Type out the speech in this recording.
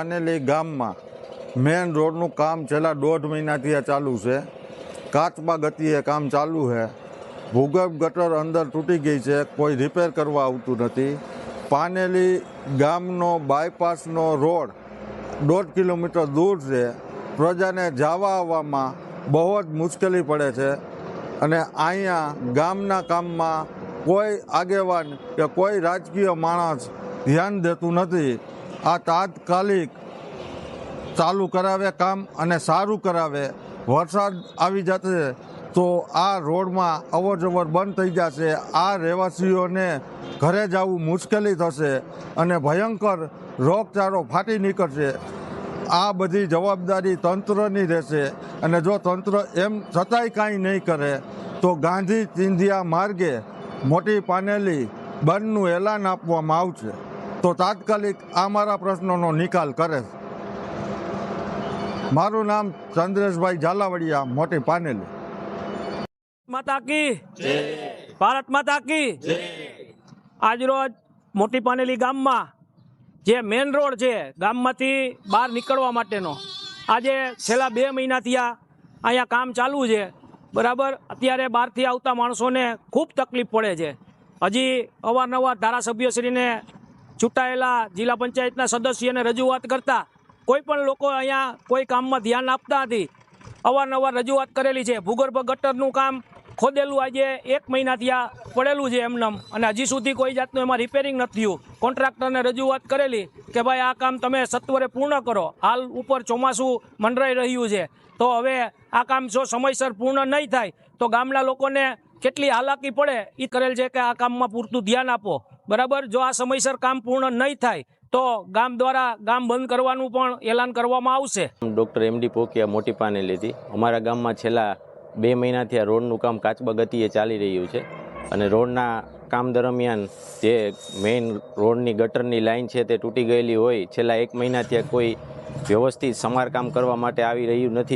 પાનેલી ગામમાં મેન રોડનું કામ છેલ્લા 1.5 મહિનાથી ચાલુ છે। કાચબા ગતિએ કામ ચાલુ છે। ભૂગર્ભ ગટર અંદર તૂટી ગઈ છે, કોઈ રિપેર કરવા આવતું નથી। પાનેલી ગામનો બાયપાસનો રોડ 1.5 કિલોમીટર દૂર છે। પ્રજાને જવા આવવામાં બહુ જ મુશ્કેલી પડે છે અને અહીંયા ગામના કામમાં કોઈ આગેવાન કે કોઈ રાજકીય માણસ ધ્યાન દેતું નથી। આ તાત્કાલિક ચાલુ કરાવે કામ અને સારું કરાવે। વરસાદ આવી જશે તો આ રોડમાં અવર જવર બંધ થઈ જશે। આ રહેવાસીઓને ઘરે જવું મુશ્કેલી થશે અને ભયંકર રોગચાળો ફાટી નીકળશે। આ બધી જવાબદારી તંત્રની રહેશે અને જો તંત્ર એમ છતાંય કાંઈ નહીં કરે તો ગાંધી ચિંધ્યા માર્ગે મોટી પાનેલી બંધનું એલાન આપવામાં આવશે। તો તાત્કાલિક આ મારા પ્રશ્નોનો નિકાલ કરે। મારું નામ ચંદ્રેશભાઈ ઝાલાવાડિયા, મોટી પાનેલી। માતા કી જય, ભારત માતા કી જય। આજરોજ મોટી પાનેલી ગામમાં જે મેન રોડ છે ગામમાંથી બહાર નીકળવા માટેનો, આજે છેલ્લા 2 મહિનાથી અહીંયા કામ ચાલુ છે, બરાબર। અત્યારે બહારથી આવતા માણસોને ખૂબ તકલીફ પડે છે। હજી અવારનવાર ધારાસભ્યશ્રીને ચૂંટાયેલા જિલ્લા પંચાયતના સદસ્યને રજૂઆત કરતા કોઈ પણ લોકો અહીંયા કોઈ કામમાં ધ્યાન આપતા નથી। અવારનવાર રજૂઆત કરેલી છે। ભૂગર્ભ ગટરનું કામ ખોદેલું આજે 1 મહિનાથી પડેલું છે એમનેમ, અને હજી સુધી કોઈ જાતનું એમાં રિપેરિંગ નથી થયું। કોન્ટ્રાક્ટરને રજૂઆત કરેલી કે ભાઈ આ કામ તમે સત્વરે પૂર્ણ કરો। હાલ ઉપર ચોમાસું મંડરાઈ રહ્યું છે, તો હવે આ કામ જો સમયસર પૂર્ણ નહીં થાય તો ગામના લોકોને કેટલી હાલાકી પડે એ કરેલ છે કે આ કામમાં પૂરતું ધ્યાન આપો, બરાબર। જો આ સમયસર કામ પૂર્ણ નહીં થાય તો ગામ દ્વારા ગામ બંધ કરવાનું પણ એલાન કરવામાં આવશે। ડૉક્ટર એમડી પોકિયા, મોટી પાનેલીથી। અમારા ગામમાં છેલ્લા 2 મહિનાથી આ રોડનું કામ કાચબા ગતિએ ચાલી રહ્યું છે અને રોડના કામ દરમિયાન જે મેઇન રોડની ગટરની લાઇન છે તે તૂટી ગયેલી હોય, છેલ્લા 1 મહિનાથી કોઈ વ્યવસ્થિત સમારકામ કરવા માટે આવી રહ્યું નથી।